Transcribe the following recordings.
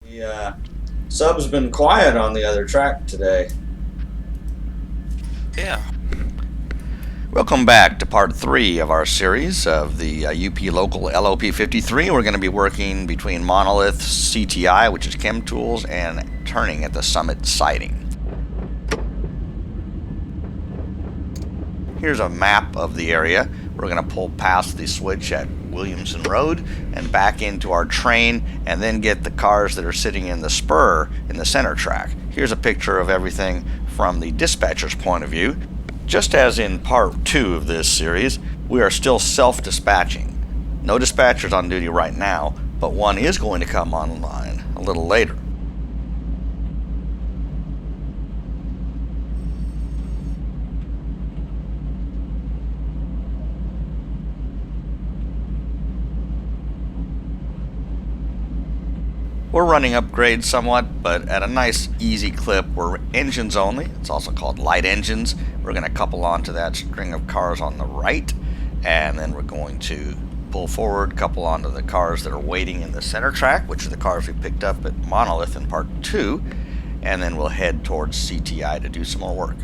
The sub's been quiet on the other track today. Yeah. Welcome back to part 3 of our series of the UP local LOP-53. We're going to be working between Monolith, CTI, which is Chem Tools, and turning at the Summit siding. Here's a map of the area. We're going to pull past the switch at Williamson Road and back into our train and then get the cars that are sitting in the spur in the center track. Here's a picture of everything from the dispatcher's point of view. Just as in part 2 of this series, we are still self-dispatching. No dispatchers on duty right now, but one is going to come online a little later. We're running upgrades somewhat, but at a nice easy clip. We're engines only. It's also called light engines. We're going to couple onto that string of cars on the right, and then we're going to pull forward, couple onto the cars that are waiting in the center track, which are the cars we picked up at Monolith in part 2, and then we'll head towards CTI to do some more work.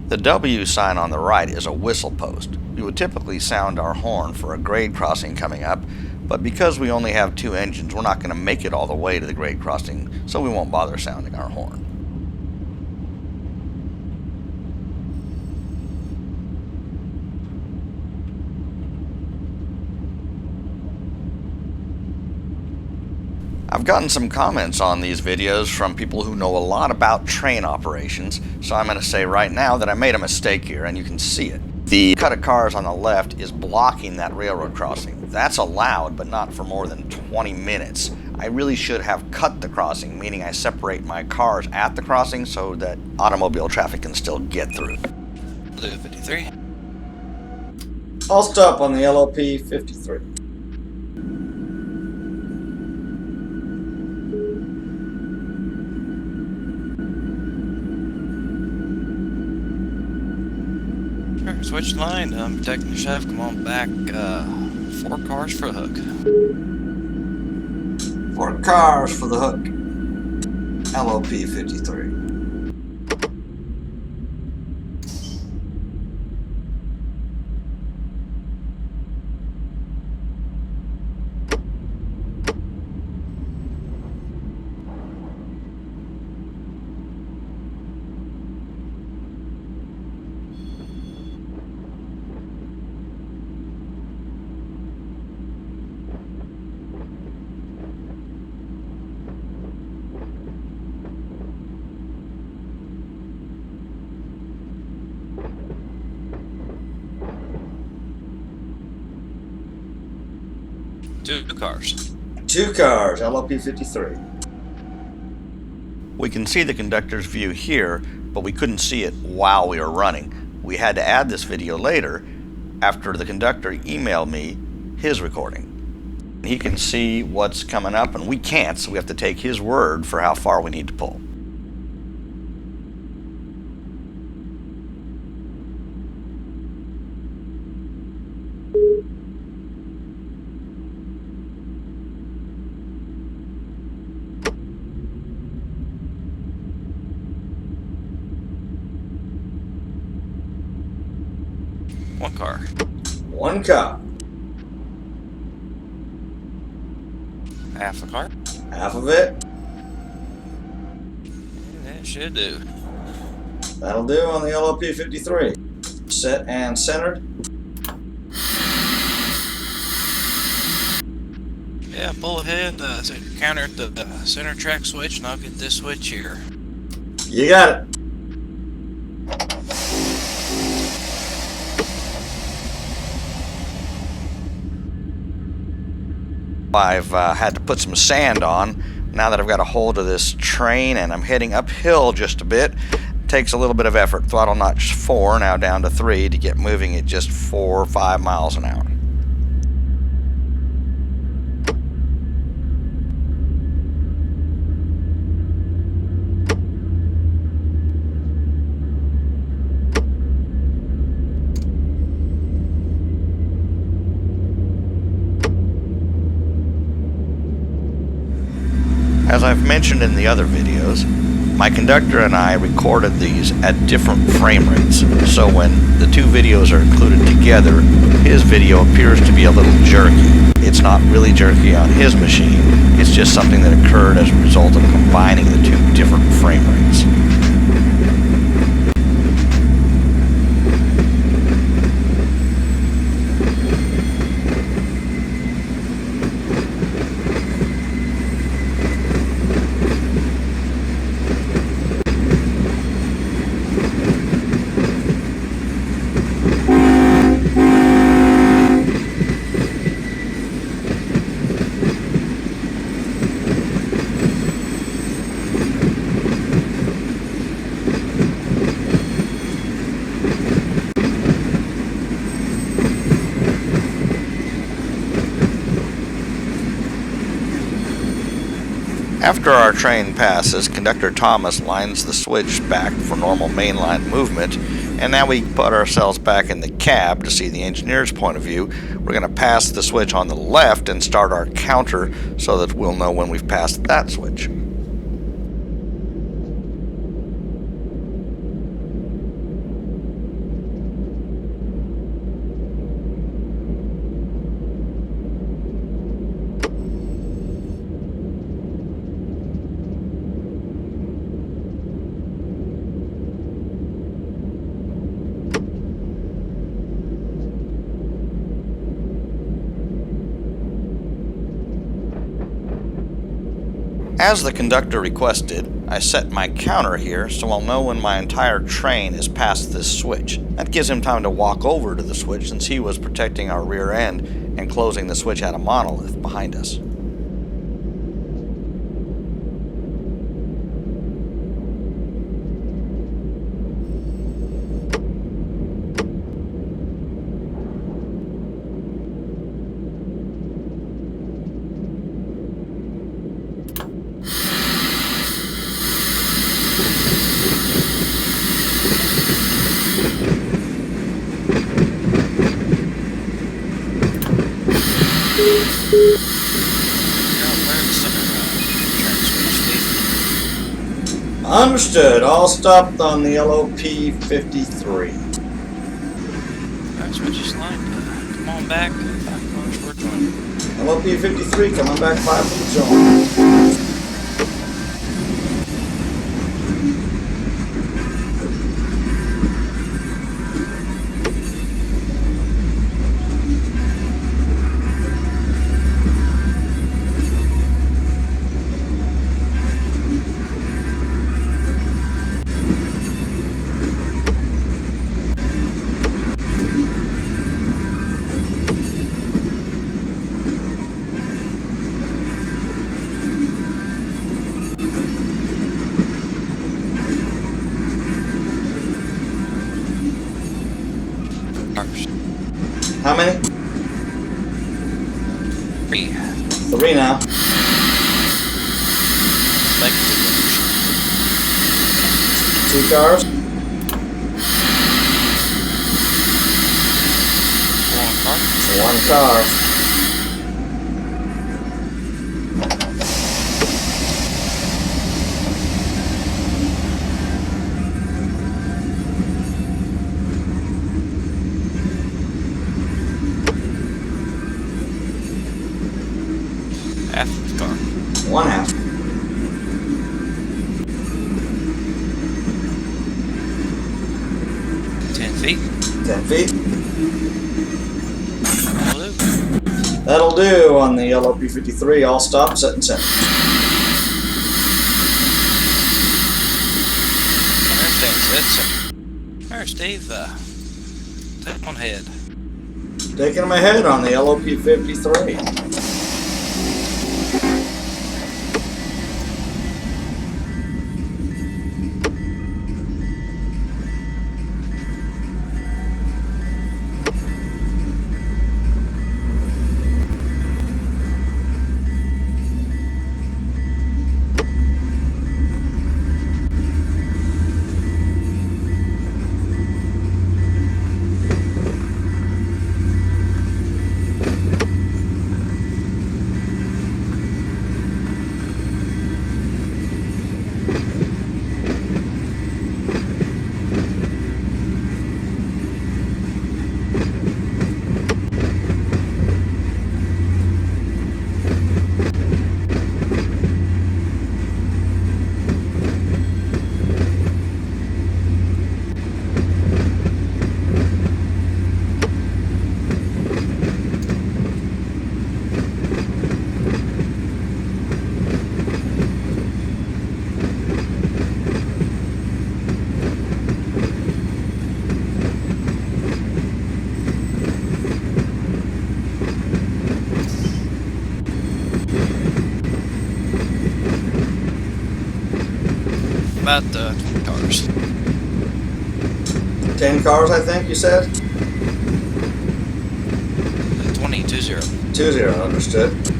The W sign on the right is a whistle post. We would typically sound our horn for a grade crossing coming up, but because we only have 2 engines, we're not going to make it all the way to the grade crossing, so we won't bother sounding our horn. I've gotten some comments on these videos from people who know a lot about train operations, so I'm going to say right now that I made a mistake here, and you can see it. The cut of cars on the left is blocking that railroad crossing. That's allowed, but not for more than 20 minutes. I really should have cut the crossing, meaning I separate my cars at the crossing so that automobile traffic can still get through. Blue 53. I'll stop on the LOP-53. Switch line, protecting the chef, come on back, 4 cars for a hook. 4 cars for the hook. LOP-53. Two cars. 2 cars, LOP-53. We can see the conductor's view here, but we couldn't see it while we were running. We had to add this video later after the conductor emailed me his recording. He can see what's coming up, and we can't, so we have to take his word for how far we need to pull. One car. 1 car. Half a car. Half of it. That should do. That'll do on the LOP-53. Set and centered. Yeah, pull ahead, counter at the center track switch, and I'll get this switch here. You got it. I've had to put some sand on now that I've got a hold of this train, and I'm heading uphill just a bit. takes a little bit of effort. Throttle notch 4, now down to 3 to get moving at just 4 or 5 miles an hour. As I've mentioned in the other videos, my conductor and I recorded these at different frame rates, so when the two videos are included together, his video appears to be a little jerky. It's not really jerky on his machine, it's just something that occurred as a result of combining the two different frame rates. After our train passes, Conductor Thomas lines the switch back for normal mainline movement, and now we put ourselves back in the cab to see the engineer's point of view. We're going to pass the switch on the left and start our counter so that we'll know when we've passed that switch. As the conductor requested, I set my counter here so I'll know when my entire train is past this switch. That gives him time to walk over to the switch since he was protecting our rear end and closing the switch at a monolith behind us. Understood. All stopped on the LOP-53. Alright, switch this line. Come on back. 5 miles for a joint. LOP-53 coming back 5 from the zone. How many? 3. 3 now. Like 2 cars. 1 car. half the car. 1 half. Feet. 10 feet. That'll do. That'll do on the LOP-53. All stop, set and center. There's Steve. Take one head. Taking them ahead on the LOP-53. about 20 cars. 10 cars, I think you said? 20. 20, understood.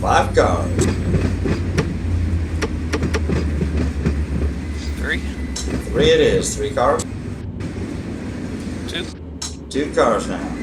Five cars. 3. 3 it is. 3 cars. 2. 2 cars now.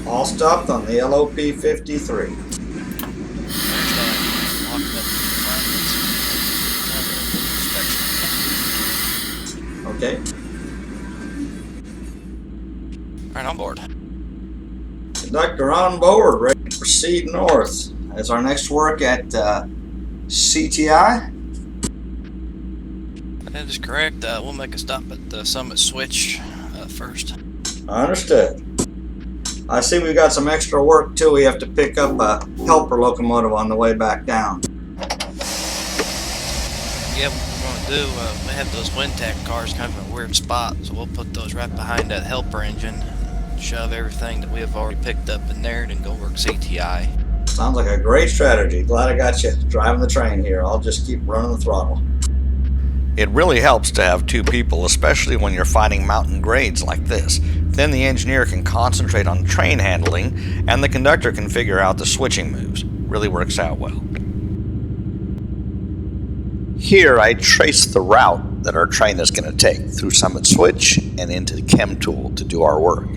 All stopped on the LOP-53. Okay. Alright, on board. Conductor on board, ready to proceed north. That's our next work at CTI. That is correct. We'll make a stop at the Summit Switch first. Understood. I see we've got some extra work too. We have to pick up a helper locomotive on the way back down. Yeah, what we're going to do, we have those WinTech cars kind of in a weird spot, so we'll put those right behind that helper engine, shove everything that we have already picked up in there, and then go work CTI. Sounds like a great strategy. Glad I got you driving the train here. I'll just keep running the throttle. It really helps to have 2 people, especially when you're fighting mountain grades like this. Then the engineer can concentrate on train handling, and the conductor can figure out the switching moves. Really works out well. Here I trace the route that our train is going to take through Summit Switch and into Chem Tool to do our work.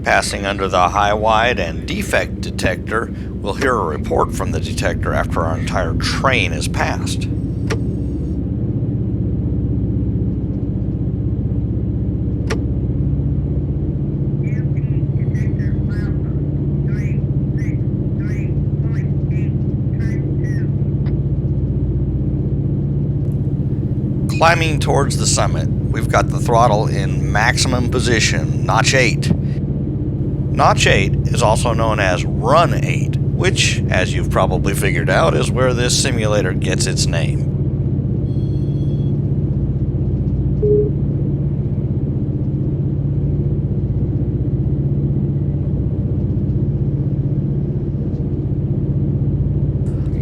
Passing under the high, wide, and defect detector, we'll hear a report from the detector after our entire train is passed. Climbing towards the summit, we've got the throttle in maximum position, notch 8. Notch 8 is also known as Run 8, which, as you've probably figured out, is where this simulator gets its name.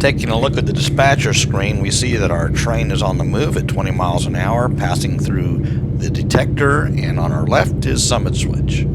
Taking a look at the dispatcher screen, we see that our train is on the move at 20 miles an hour, passing through the detector, and on our left is Summit Switch.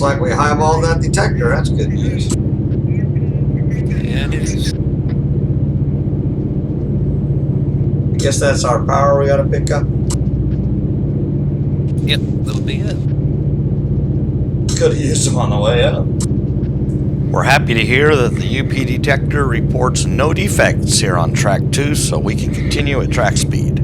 like we highballed that detector. That's good news. Yeah, it is. I guess that's our power we got to pick up. Yep, that'll be it. Could have used them on the way up. We're happy to hear that the UP detector reports no defects here on track 2, so we can continue at track speed.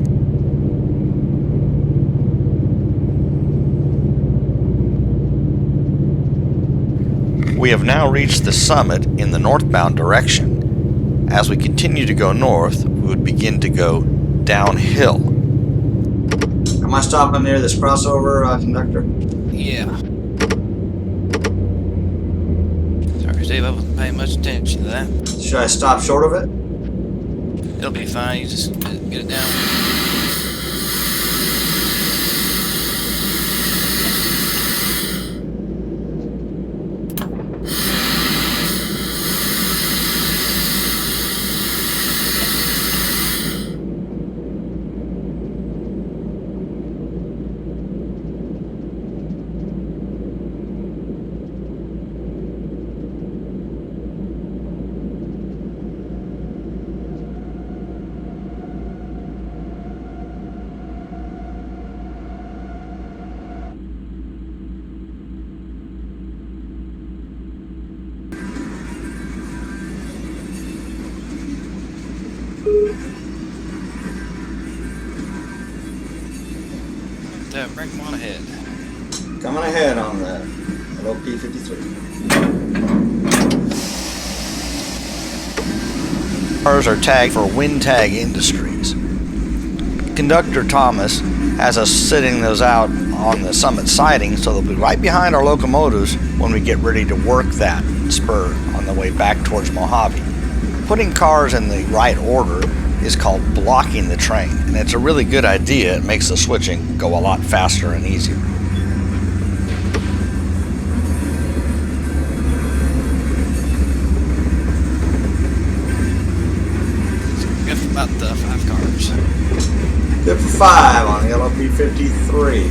We have now reached the summit in the northbound direction. As we continue to go north, we would begin to go downhill. Am I stopping near this crossover, conductor? Yeah. Sorry, Steve, I wasn't paying much attention to that. Should I stop short of it? It'll be fine. You just get it down. Bring them on ahead. Coming ahead on the LOP-53. Cars are tagged for Wind Tag Industries. Conductor Thomas has us sitting those out on the summit siding, so they'll be right behind our locomotives when we get ready to work that spur on the way back towards Mojave. Putting cars in the right order is called blocking the train, and it's a really good idea. It makes the switching go a lot faster and easier. Good for about 5 cars. Good for 5 on the LOP-53.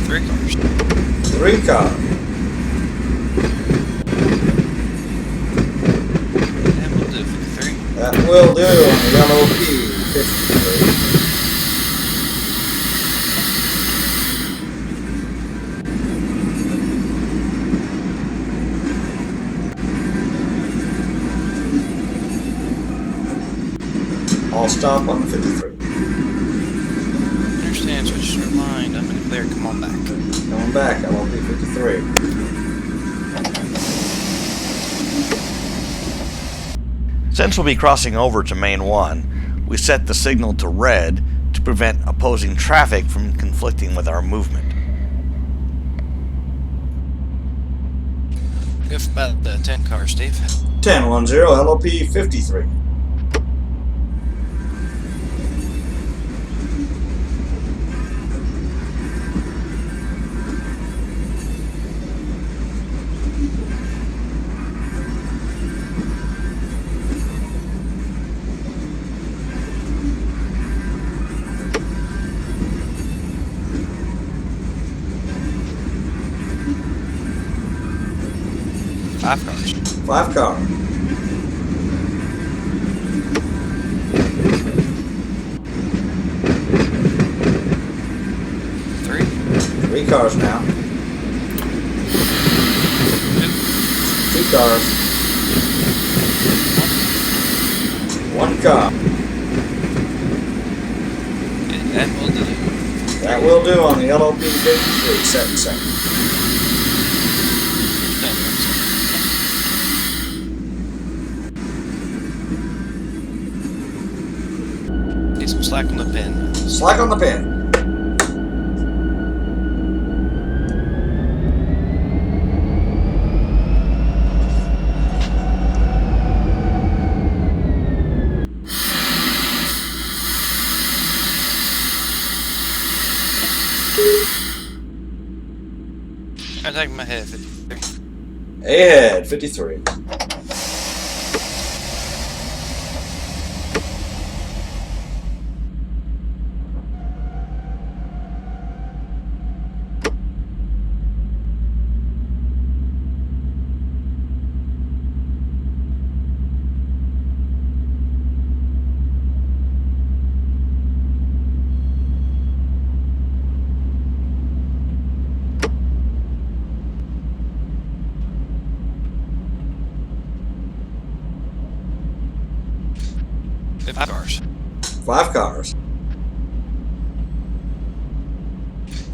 Three cars. 3 cars. That will do on the LOP-53. All stop on the 53. Understand, switch your line. I'm in clear. Come on back. Coming back, LOP-53. Since we'll be crossing over to Main 1, we set the signal to red to prevent opposing traffic from conflicting with our movement. Good for about 10 cars, Steve. 10-10, LOP-53. Five cars. 5 cars. Three cars now. 2 cars. 1 car. That will do. That will do on the LOP-53. Set and second. Need some slack on the pin. Slack on the pin. I'm taking my head 53. Ahead, 53. 5 cars. 5 cars.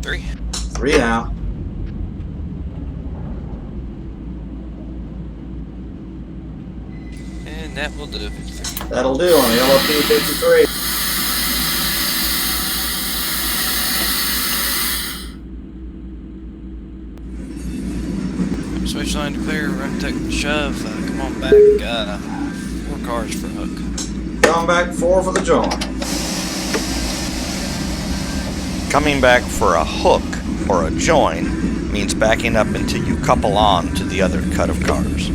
3. 3 now. And that will do. 53. That'll do on the LOP-53. Switch line to clear, run, take the shove. Come on back. 4 cars for hook. Coming back 4 for the joint. Coming back for a hook or a join means backing up until you couple on to the other cut of cars.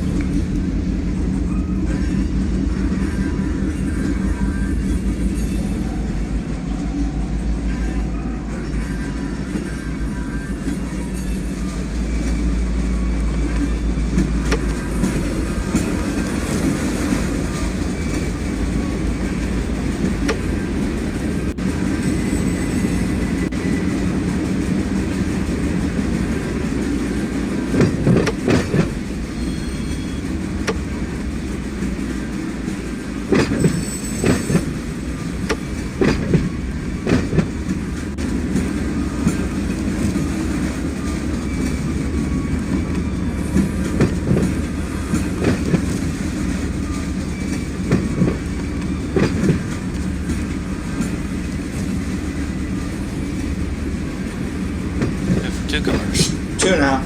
Good for 2 cars. 2 now.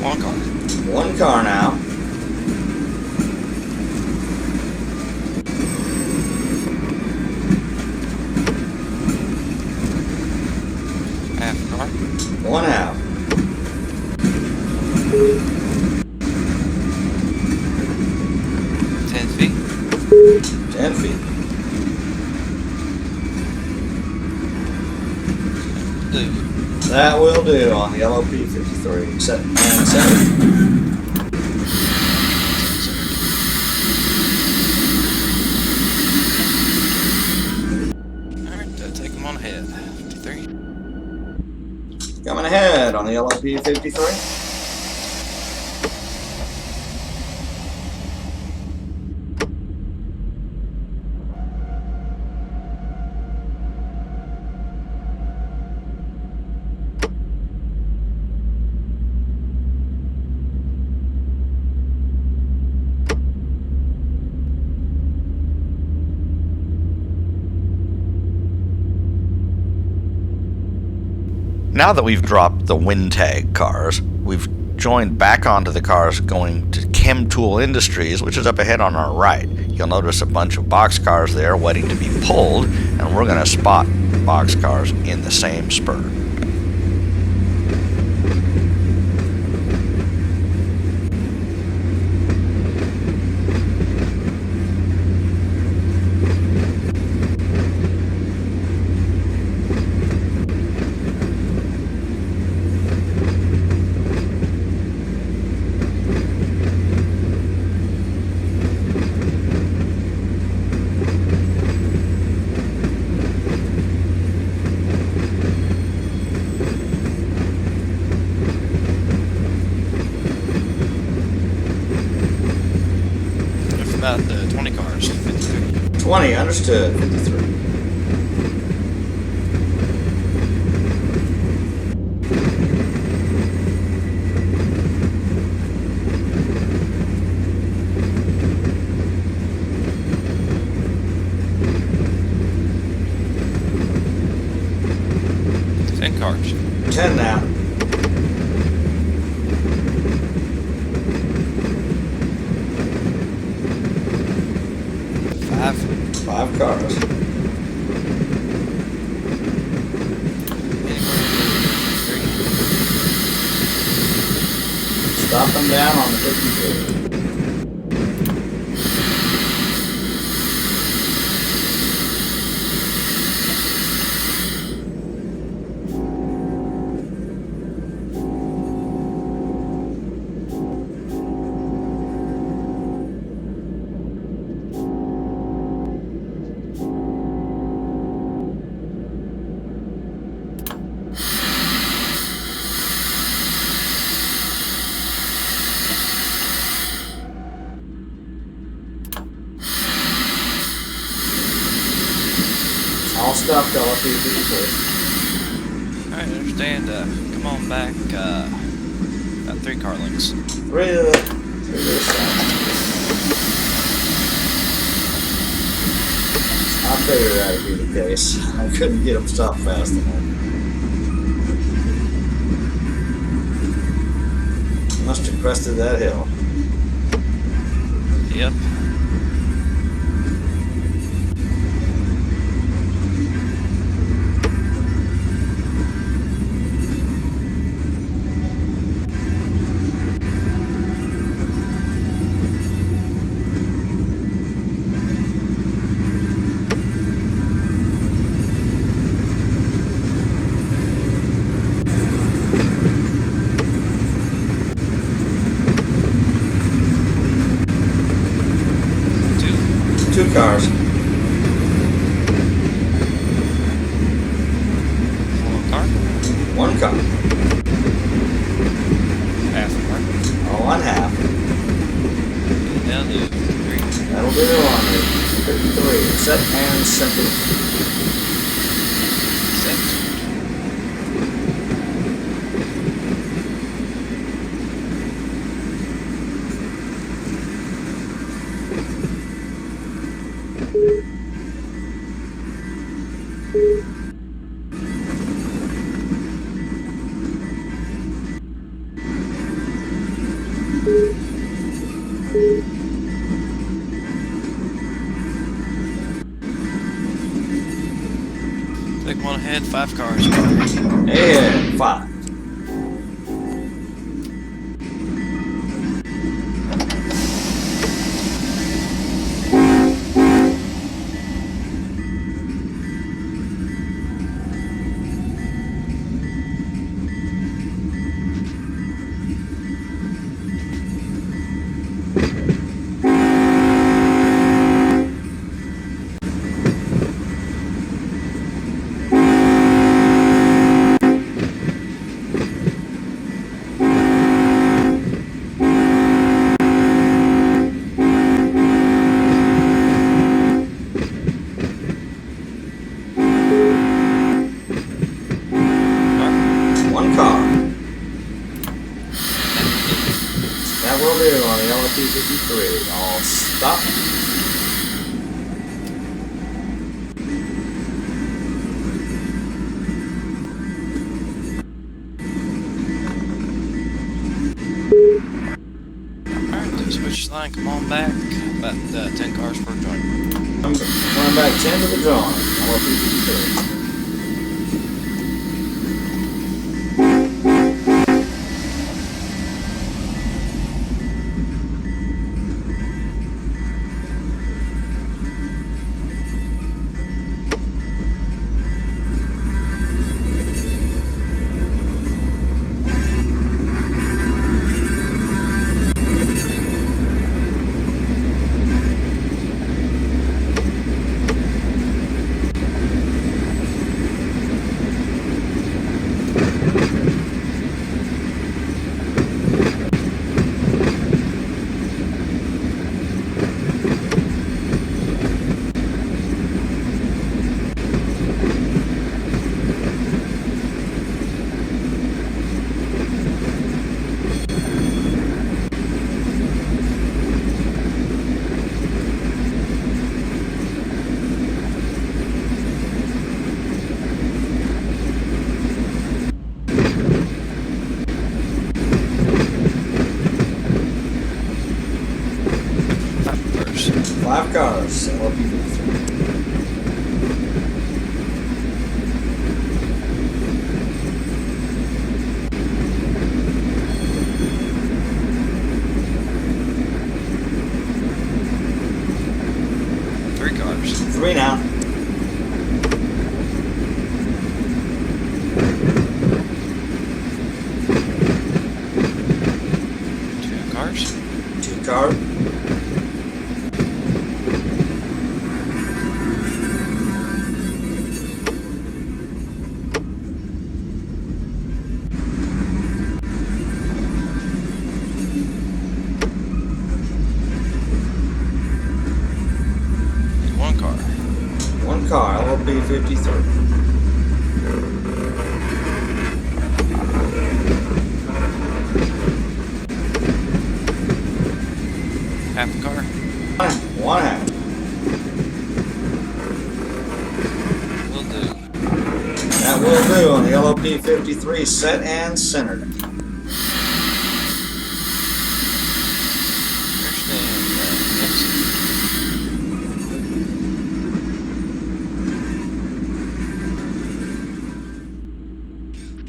One car. 1 car now. Half car. 1 out. 10 feet. 10 feet. Do. That will do on the LOP-53. Set and 7. Alright, take them on ahead. 53. Coming ahead on the LOP-53. Now that we've dropped the wind tag cars, we've joined back onto the cars going to Chem Tool Industries, which is up ahead on our right. You'll notice a bunch of box cars there waiting to be pulled, and we're going to spot box cars in the same spur. About 20 cars. 53. 20, understood. 53. Cars. 10 now. Five cars. Stop them down on the 52. stuffed LOP-53. Alright, understand. Come on back. About 3 car lengths. Three to the south. I figured that'd be the case. I couldn't get them stopped fast enough. Must have crested that hill. Yep. Two cars. One car. One car. Half a car. Oh, one half. Down to 3. That'll do it on it. 53. Set and center. Set. Take one ahead, 5 cars. And 5. That will do on the LOP-53. All stop. Alright, switch line, come on back. About 10 cars per joint. I'm going back 10 to the drawing. LOP-53. Five cars. LOP-53. Three cars. 3 now. Two cars. 2 cars. One car. LOP-53. Half the car. One half. Will do. That will do on the LOP-53 set and centered. Understand.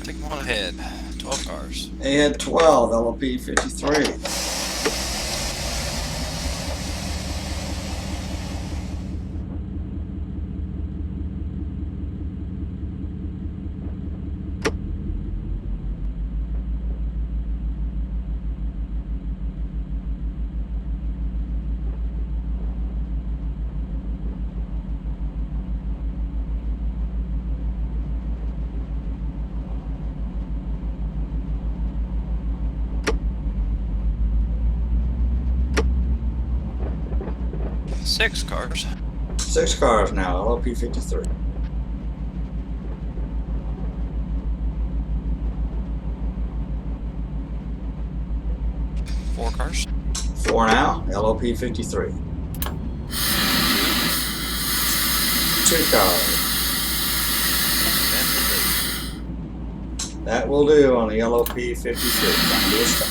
Take them on ahead. 12 cars. Ahead 12, LOP-53. Six cars. 6 cars now, LOP-53. Four cars. 4 now, LOP-53. 2 cars. That will do on the LOP-53. Time to stop.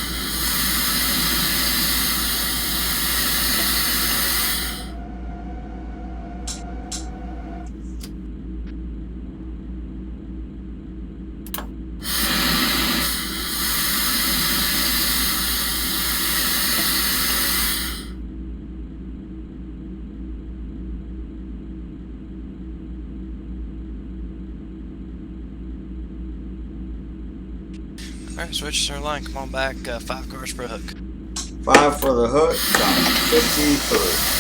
Alright, switch to our line. Come on back. 5 cars per hook. 5 for the hook, time 53.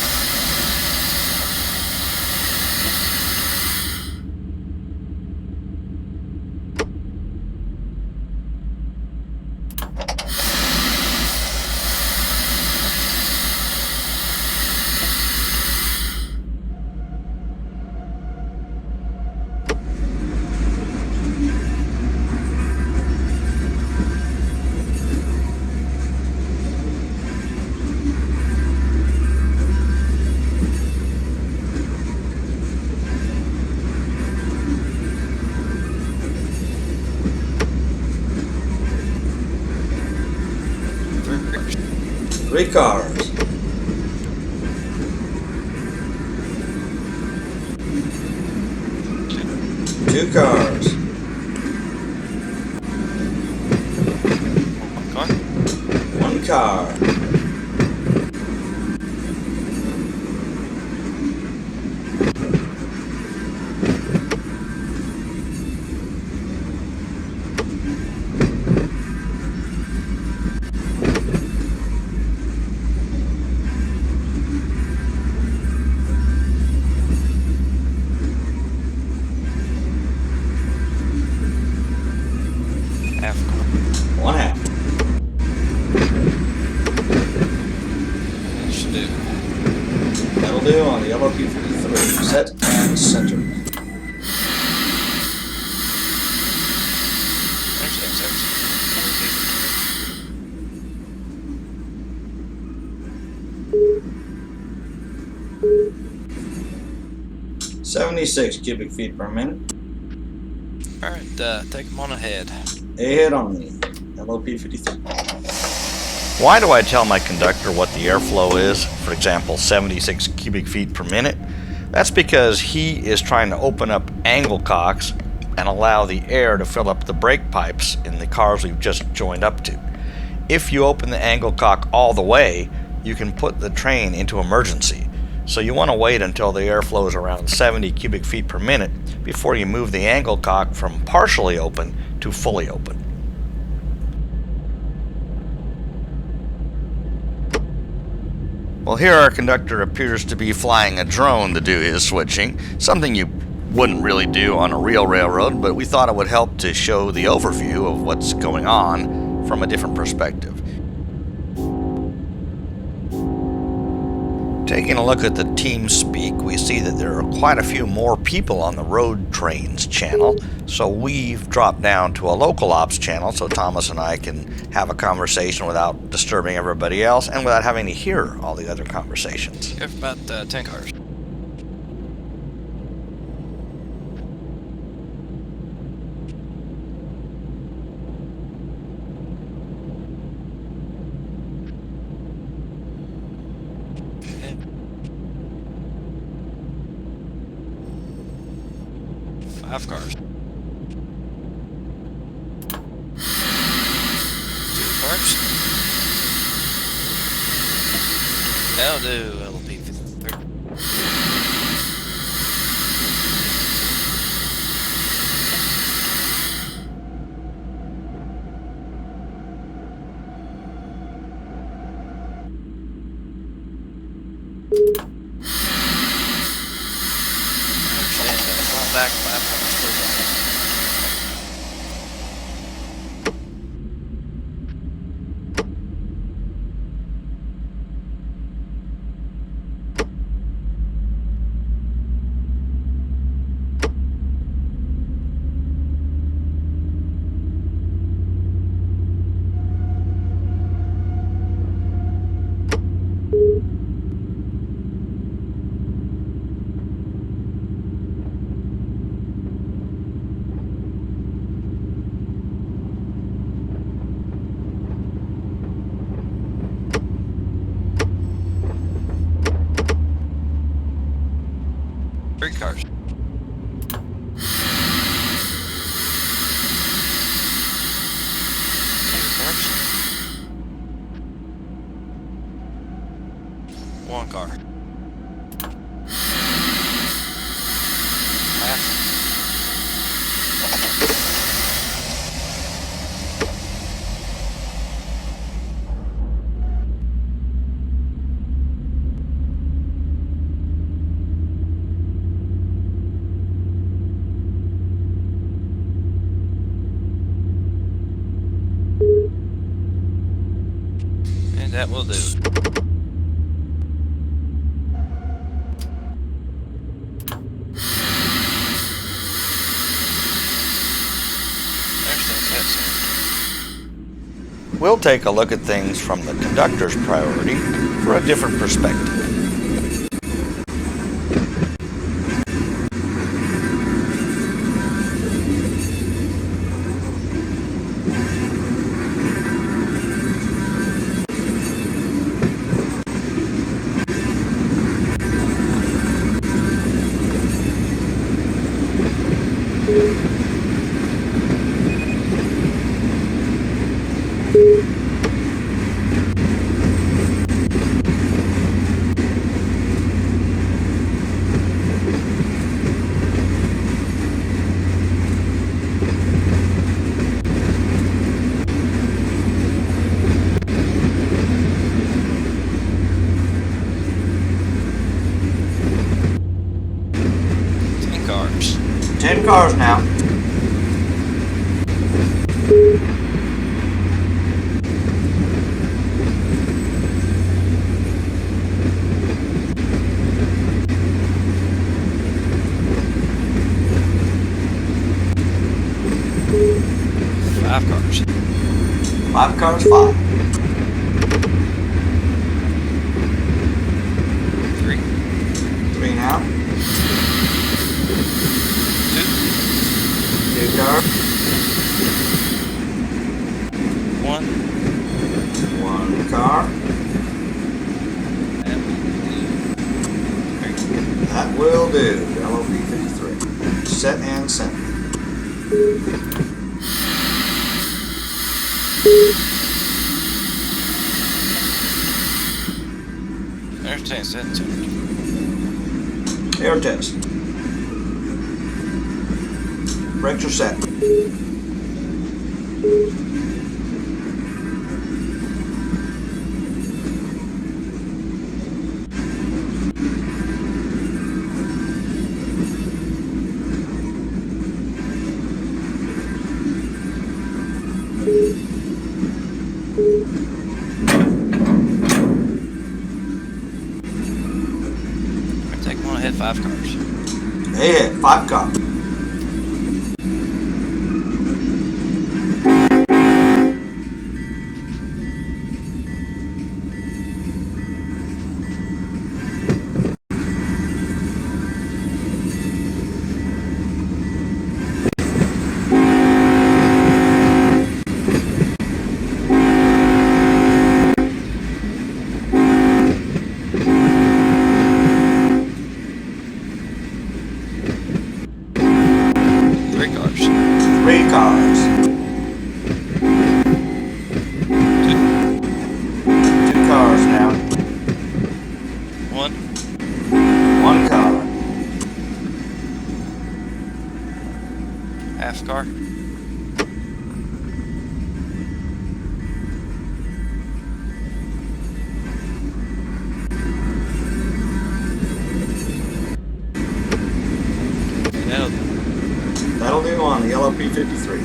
Three cars. 2 cars. One car. 1 car. Half car. 1 half. That should do. That'll do on the LOP-53. Set and center. There's 76 cubic feet per minute. Alright, take them on ahead. Ahead on the LOP-53. Why do I tell my conductor what the airflow is? For example, 76 cubic feet per minute. That's because he is trying to open up angle cocks and allow the air to fill up the brake pipes in the cars we've just joined up to. If you open the angle cock all the way, you can put the train into emergency. So you want to wait until the airflow is around 70 cubic feet per minute before you move the angle cock from partially open to fully open. Well, here our conductor appears to be flying a drone to do his switching, something you wouldn't really do on a real railroad, but we thought it would help to show the overview of what's going on from a different perspective. Taking a look at the team speak, we see that there are quite a few more people on the road trains channel, so we've dropped down to a local ops channel so Thomas and I can have a conversation without disturbing everybody else and without having to hear all the other conversations. You have about 10 cars. Okay. 5 cars. 2 cars. That'll do, LOP-53. Back 5 cars, please. Three cars. Two cars. 1 car. Half. And that will do. We'll take a look at things from the conductor's priority for a different perspective. Cars. 10 cars now. Five cars. 5 cars, 5. 3. 3 now. 2 cars. 1. 1 car. That will do. LOP-53. Set and send. There's 10 cents. Air test. Brakes are set. 5 cars. They hit 5 cars. Half car. That'll do on the LOP-53.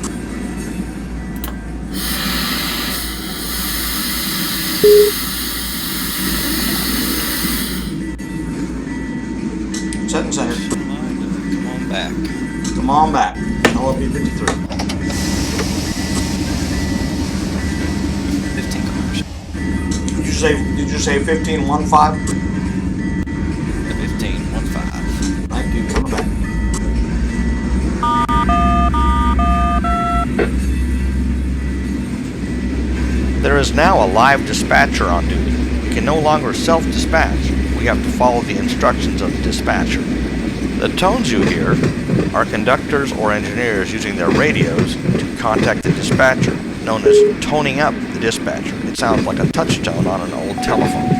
Set and center. Come on back. Come on back. LOP-53. 15 cars. Did you say 15-1-5? 15-1-5. Thank you. Coming back. There is now a live dispatcher on duty. We can no longer self-dispatch. We have to follow the instructions of the dispatcher. The tones you hear are conductors or engineers using their radios to contact the dispatcher, known as toning up the dispatcher. It sounds like a touch tone on an old telephone.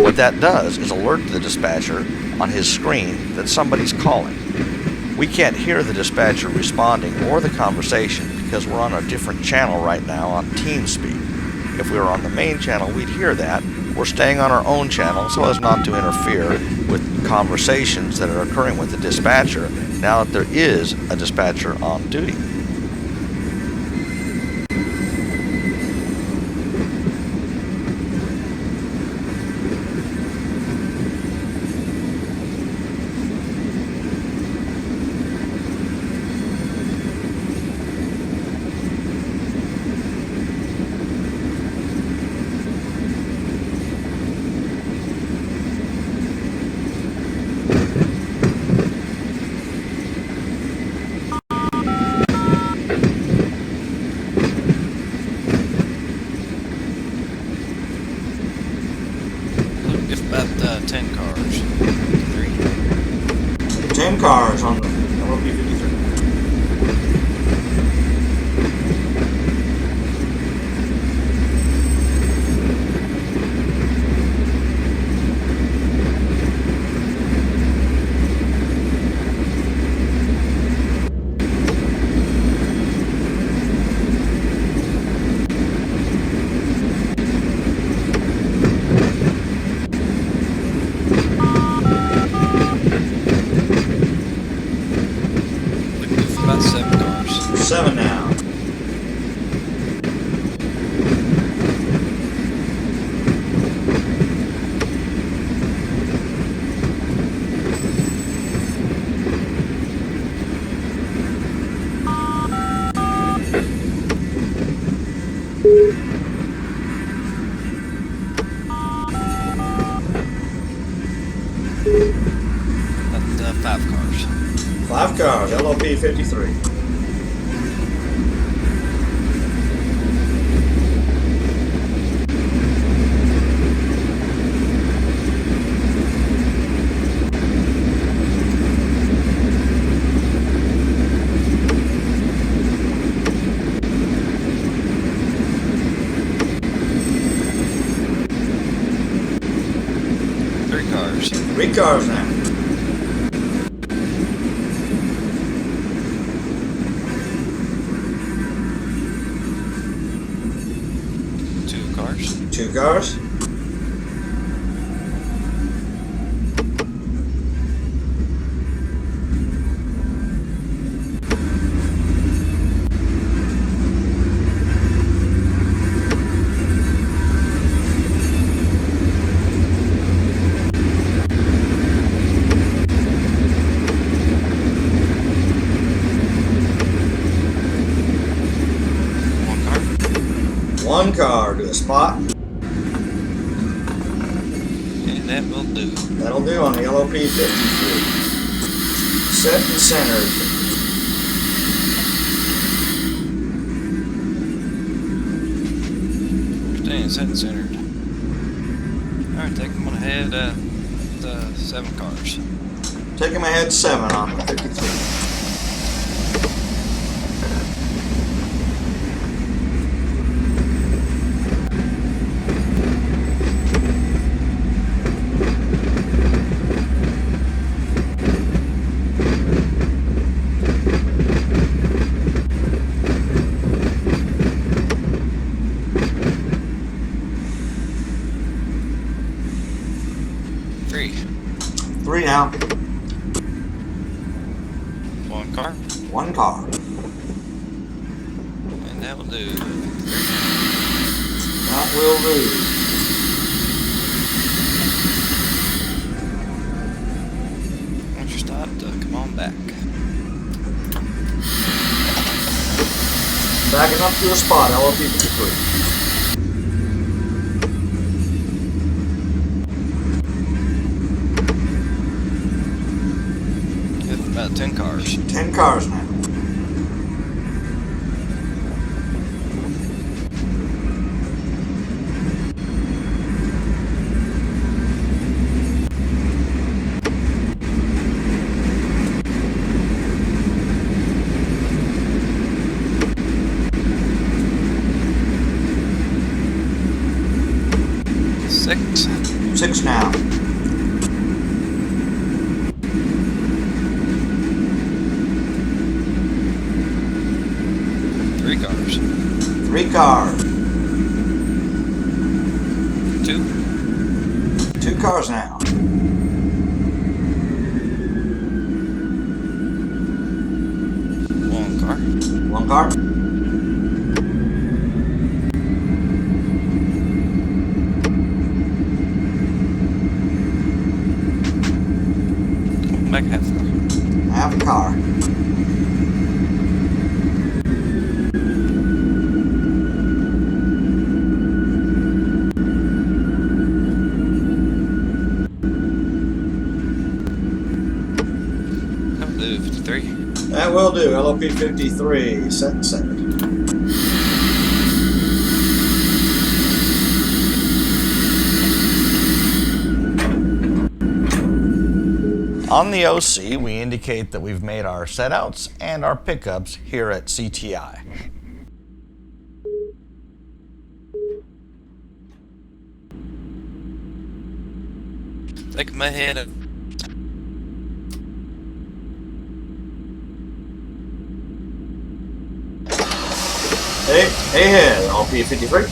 What that does is alert the dispatcher on his screen that somebody's calling. We can't hear the dispatcher responding or the conversation because we're on a different channel right now on TeamSpeak. If we were on the main channel, we'd hear that. We're staying on our own channel so as not to interfere with conversations that are occurring with the dispatcher now that there is a dispatcher on duty. About 10 cars. 10 cars on the LOP-53. About 7 cars. 7 now. About 5 cars. 5 cars, LOP-53. Three cars now. Two cars. One car to a spot. And that will do. That'll do on the LOP-53. Set and centered. Staying set and centered. Alright, take them on ahead. The 7 cars. Take him ahead 7 on the 53. Three now. 1 car. 1 car. And that will do. That will do. Once you're stopped, come on back. Backing up to a spot, LOP-53. About 10 cars. 10 cars now. Six now. 3 cars. 3 cars. 2. 2 cars now. 1 car. 1 car. 1 back half car. Half a car. 53. That will do. LOP-53. Set and centered. On the OC, we indicate that we've made our setouts and our pickups here at CTI. Take them ahead. Hey ahead, LOP-53.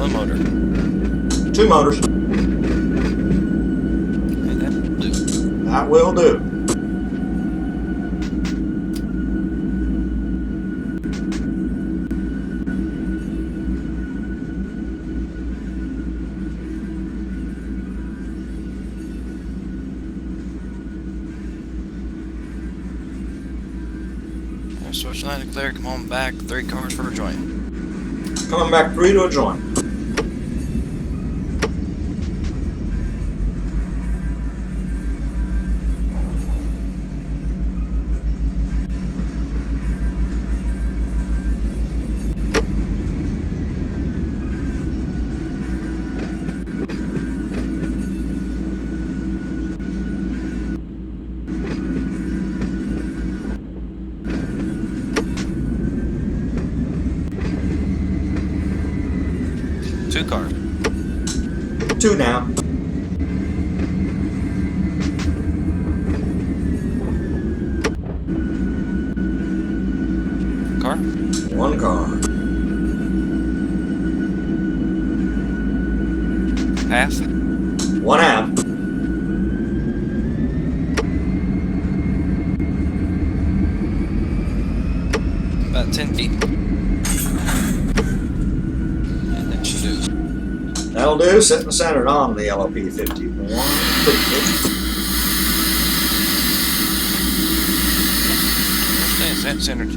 Motor. 2 motors. And that will do. That will do. Switch line to clear. Come on back. 3 cars for a joint. Coming back 3 to a joint. 2 now. Car. 1 car. Half. 1 half. About 10 feet. And that should do. That'll do. Sitting centered on the LOP-53. Staying centered.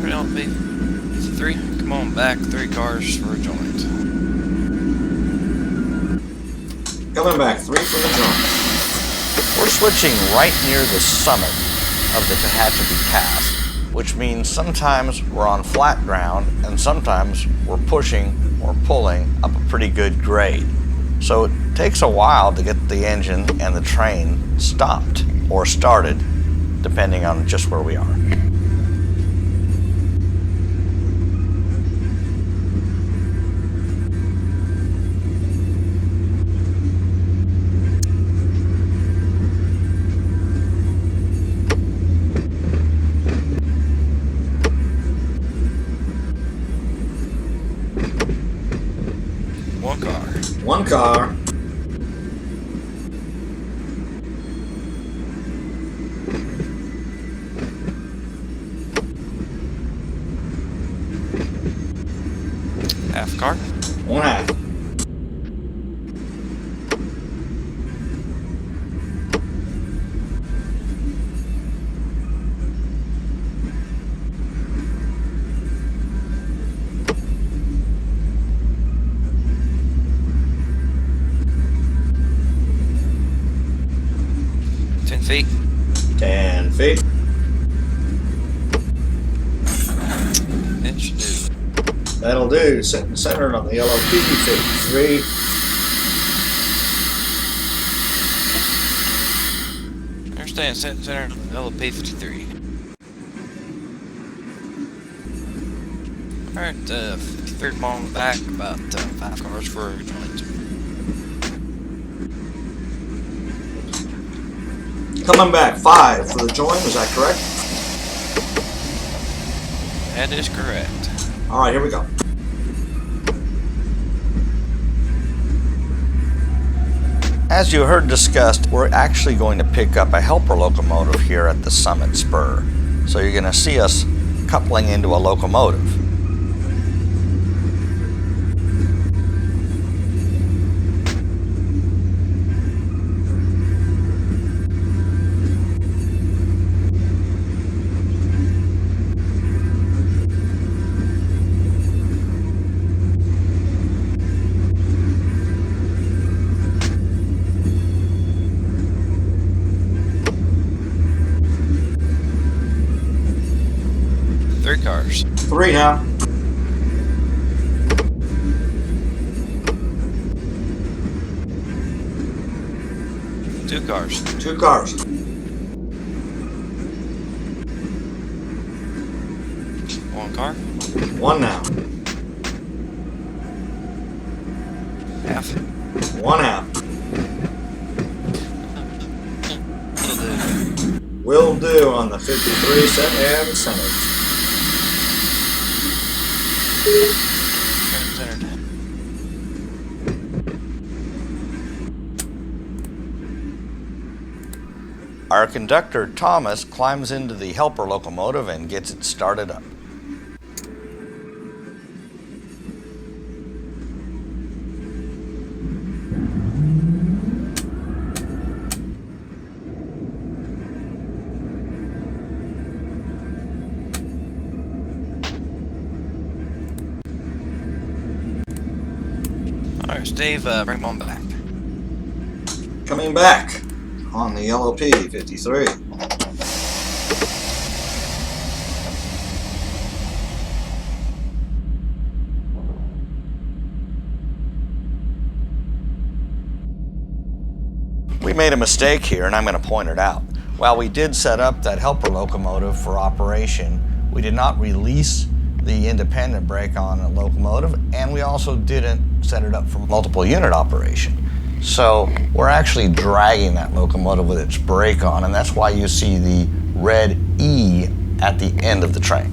LOP-53. Come on back. 3 cars for a joint. Coming back. 3 for the joint. We're switching right near the summit of the Tehachapi Pass, which means sometimes we're on flat ground and sometimes we're pushing or pulling up a pretty good grade. So it takes a while to get the engine and the train stopped or started, depending on just where we are. One car. Half car. 1 half. Feet. 10 feet. It should do. That'll do. Sitting centered on the LOP-53. They're staying centered on the LOP-53. Alright, 53rd mile back, about 5 cars for a joint. Coming back. 5 for the joint. Is that correct? That is correct. All right, here we go. As you heard discussed, we're actually going to pick up a helper locomotive here at the summit spur. So you're going to see us coupling into a locomotive. Cars. 3 now. Two cars. 2 cars. 1 car. 1 now. Half. 1 half. Will Will do. do on the 53 set and centered. Centered. Our conductor, Thomas, climbs into the helper locomotive and gets it started up. Alright, Steve, bring him on back. Coming back on the LOP-53. We made a mistake here, and I'm going to point it out. While we did set up that helper locomotive for operation, we did not release the independent brake on a locomotive, and we also didn't set it up for multiple unit operation. So we're actually dragging that locomotive with its brake on, and that's why you see the red E at the end of the train.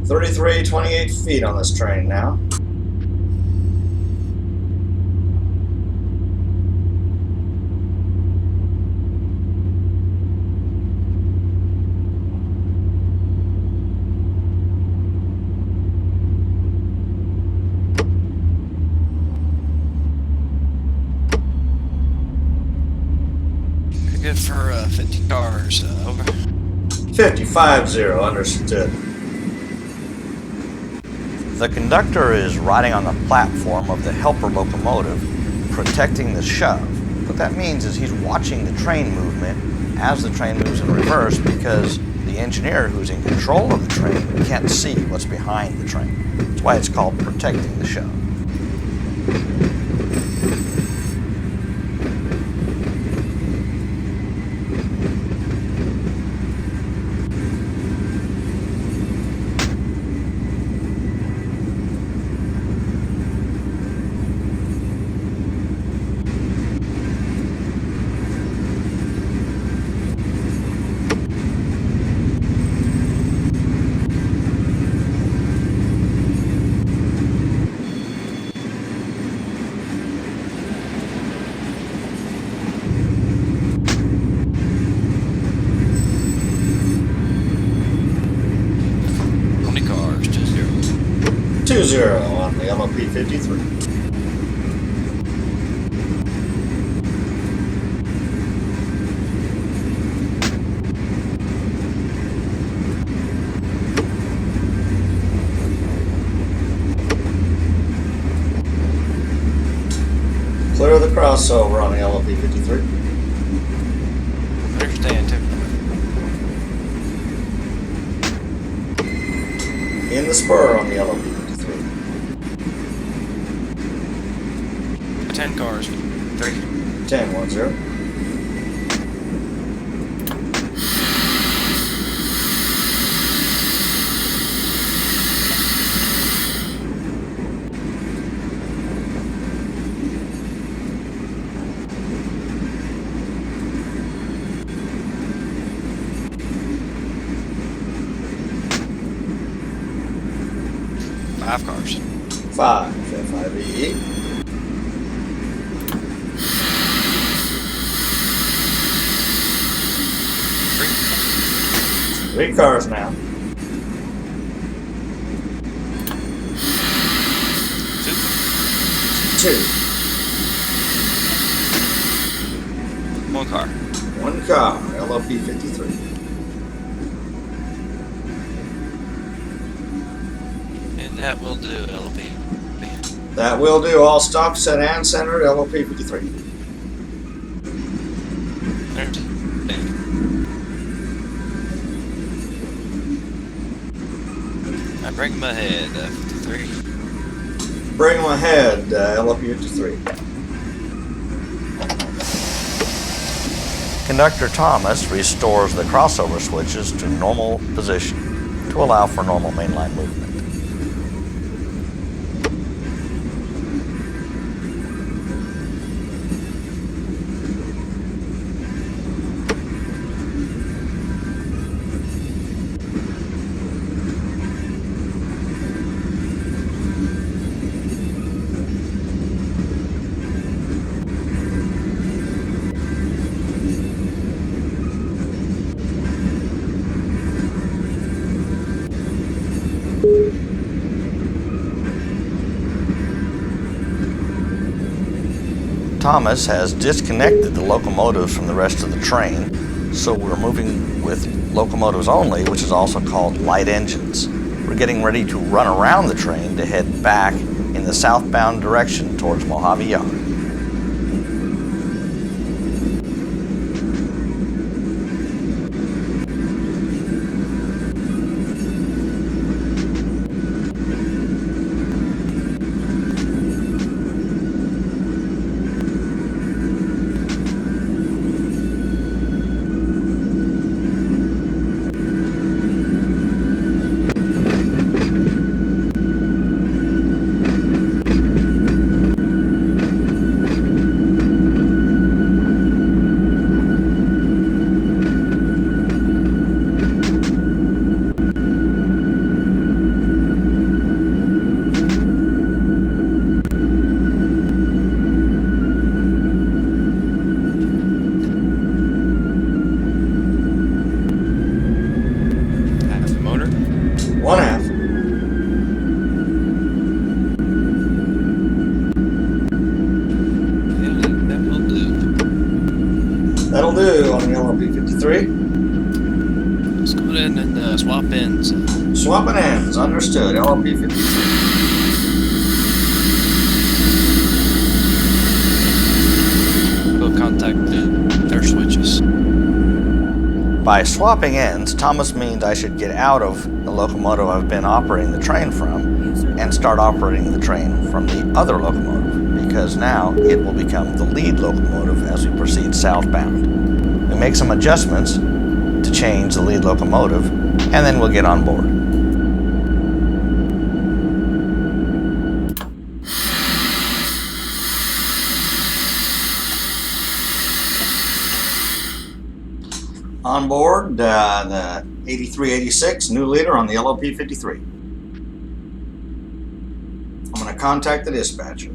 "33, 28 feet on this train now. Good for 50 cars. Over. 55-0, understood. The conductor is riding on the platform of the helper locomotive, protecting the shove. What that means is he's watching the train movement as the train moves in reverse, because the engineer who's in control of the train can't see what's behind the train. That's why it's called protecting the shove. Cars, 2-0. 2-0 on the LOP-53. Clear the crossover on the LOP-53. Understand, too. In the spur on the LOP-53. 10 cars. 3. 10-1-0. Five cars. 5, F-I-V-E. Three cars now. 2. 1 car. 1 car, LOP-53. And that will do, LP. That will do. All stop, set, and centered, LOP-53. I bring him ahead, 53. Bring them ahead, LOP-53. Conductor Thomas restores the crossover switches to normal position to allow for normal mainline movement. Thomas has disconnected the locomotives from the rest of the train, so we're moving with locomotives only, which is also called light engines. We're getting ready to run around the train to head back in the southbound direction towards Mojave Yard. That'll do on the LOP-53. Let's go ahead and swap ends. Swapping ends, understood. LOP-53. We'll contact their switches. By swapping ends, Thomas means I should get out of the locomotive I've been operating the train from and start operating the train from the other locomotive, because now it will become the lead locomotive as we proceed southbound. We make some adjustments to change the lead locomotive, and then we'll get on board. On board, the 8386, new leader on the LOP-53. I'm going to contact the dispatcher.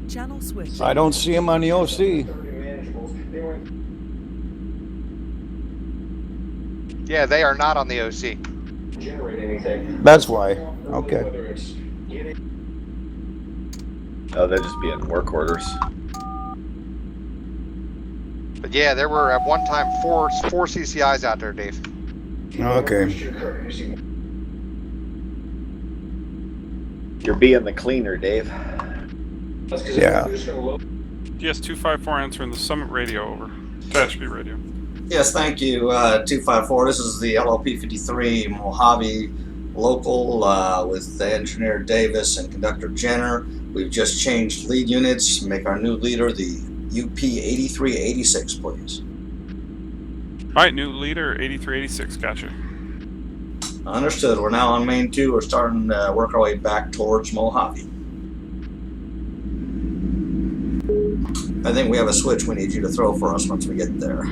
Channel switch. I don't see him on the OC. Yeah, they are not on the OC. That's why. Okay. Oh, they'd just be in work orders. But yeah, there were at one time four CCIs out there, Dave. Okay. You're being the cleaner, Dave. Yeah. DS-254 answering the Summit radio over. Tehachapi radio. Yes, thank you, 254. This is the LOP-53 Mojave local with the engineer Davis and conductor Jenner. We've just changed lead units, make our new leader the UP-8386, please. Alright, new leader, 8386, gotcha. Understood. We're now on main 2. We're starting to work our way back towards Mojave. I think we have a switch we need you to throw for us once we get there.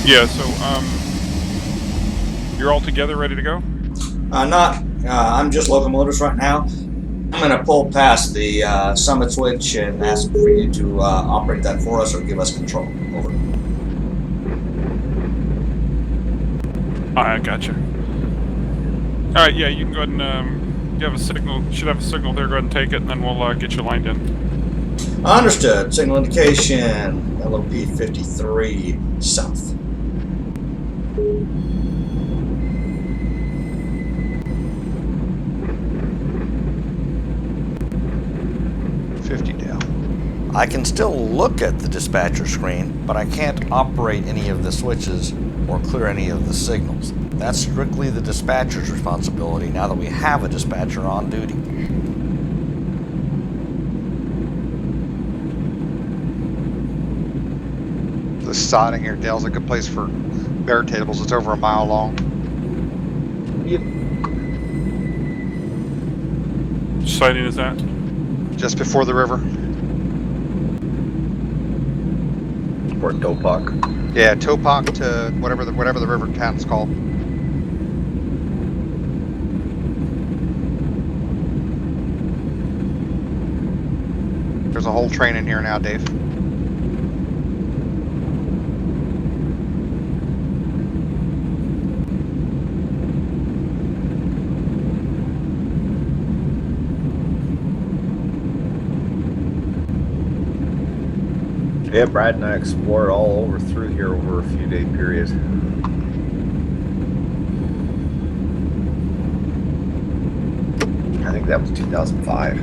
Yeah, so, you're all together, ready to go? I'm just locomotives right now. I'm going to pull past the Summit switch and ask for you to operate that for us or give us control. Over. I gotcha. Alright, yeah, you can go ahead and, you have a signal, should have a signal there, go ahead and take it, and then we'll get you lined in. Understood. Signal indication, LOP-53 south. I can still look at the dispatcher screen, but I can't operate any of the switches or clear any of the signals. That's strictly the dispatcher's responsibility now that we have a dispatcher on duty. The sodding here, Dale's a good place for bear tables. It's over a mile long. Which sighting is that? Just before the river. Or Topak. Yeah, Topak to whatever the river town's called. There's a whole train in here now, Dave. Yeah, Brad and I explored all over through here over a few day period. I think that was 2005.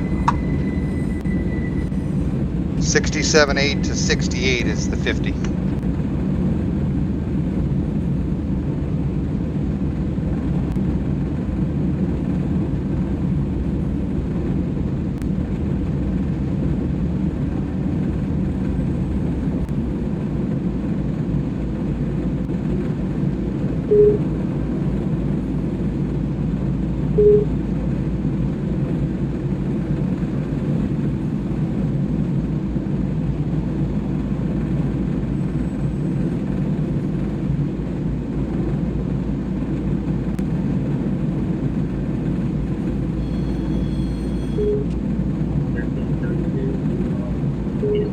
67.8 to 68 is the 50.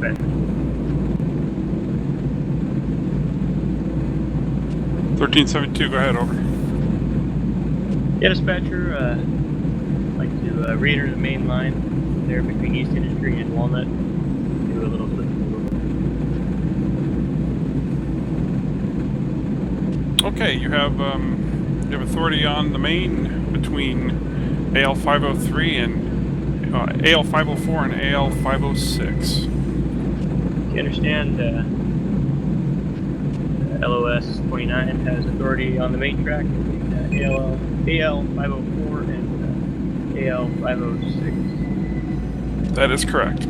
dispatcher. 1372, go ahead, over. Yeah, dispatcher, I'd like to re-enter the main line there between East Industry and Walnut. Do a little flip. Okay, you have authority on the main between AL503 and AL504 and AL506. You understand? LOS-29 has authority on the main track between AL504 and AL506. That is correct.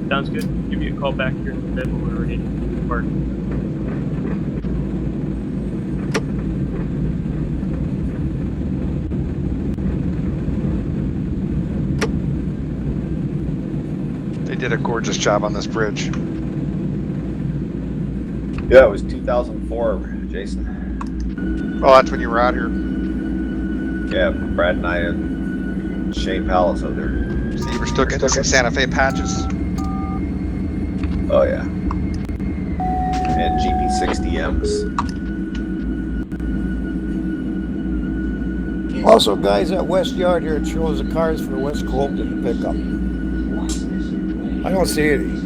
Sounds good. Give me a call back here in a little bit when we're ready to depart. They did a gorgeous job on this bridge. Yeah, it was 2004, Jason. Oh, that's when you were out here. Yeah, Brad and I and Shane Palace out there. So you were still getting some Santa Fe patches. Oh yeah. And GP60Ms. Also, guys, at West Yard here, it shows the cars for West Colton to pick up. I don't see any.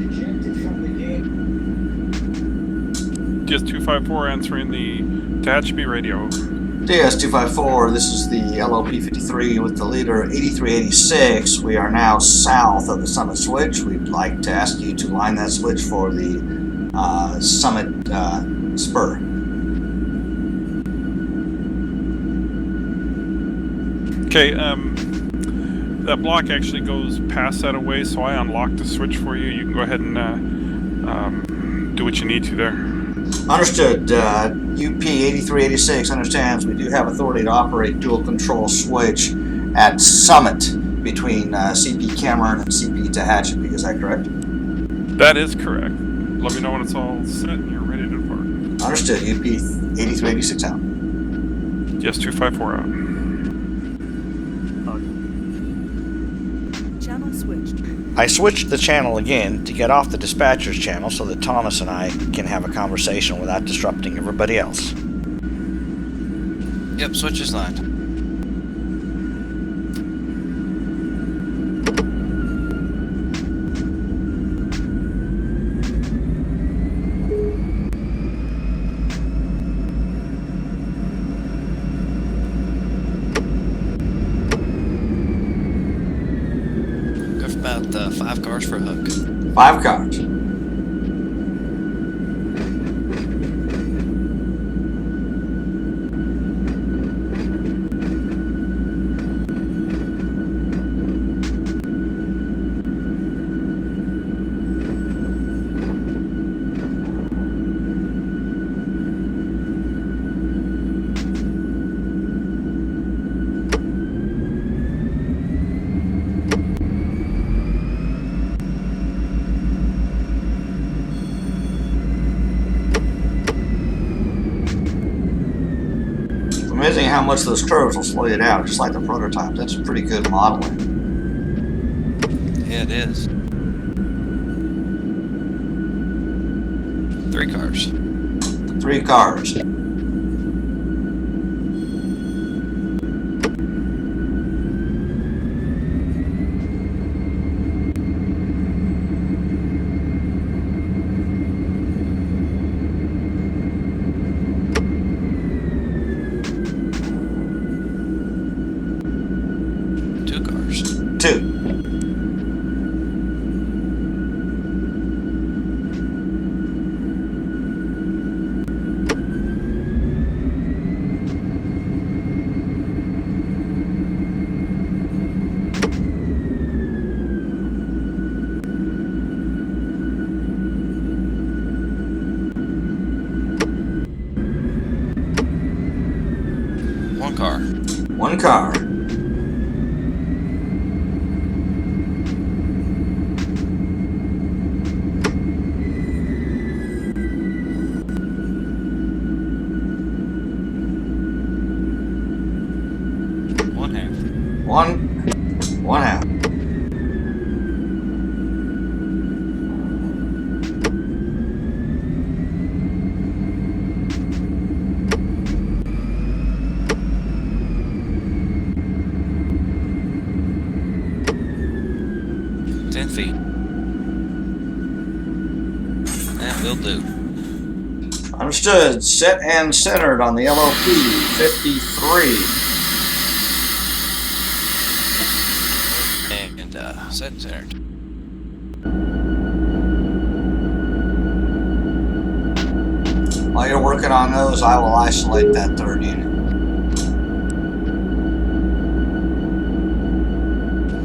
DS254 answering the Tehachapi radio. DS254, this is the LOP-53 with the leader 8386. We are now south of the Summit switch. We'd like to ask you to line that switch for the Summit spur. Okay, that block actually goes past that away, so I unlocked the switch for you. You can go ahead and do what you need to there. Understood. UP8386 understands we do have authority to operate dual control switch at Summit between CP Cameron and CP Tehachapi. Is that correct? That is correct. Let me know when it's all set and you're ready to depart. Understood. UP8386 out. DS254 out. Channel switched. I switched the channel again to get off the dispatcher's channel so that Thomas and I can have a conversation without disrupting everybody else. Yep, switch is lined. Go for about 5 cars for a hook. 5 cars. Amazing how much those curves will slow you down, just like the prototype. That's pretty good modeling. Yeah, it is. 3 cars. 3 cars. Two. One car. 1 car. 10 feet. That will do. Understood. Set and centered on the LOP-53. And set and centered. While you're working on those, I will isolate that third unit.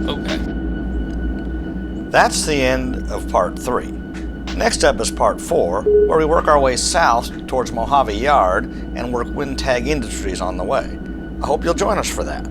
Okay. That's the end of part 3. Next up is part 4, where we work our way south towards Mojave Yard and work Wind Tag Industries on the way. I hope you'll join us for that.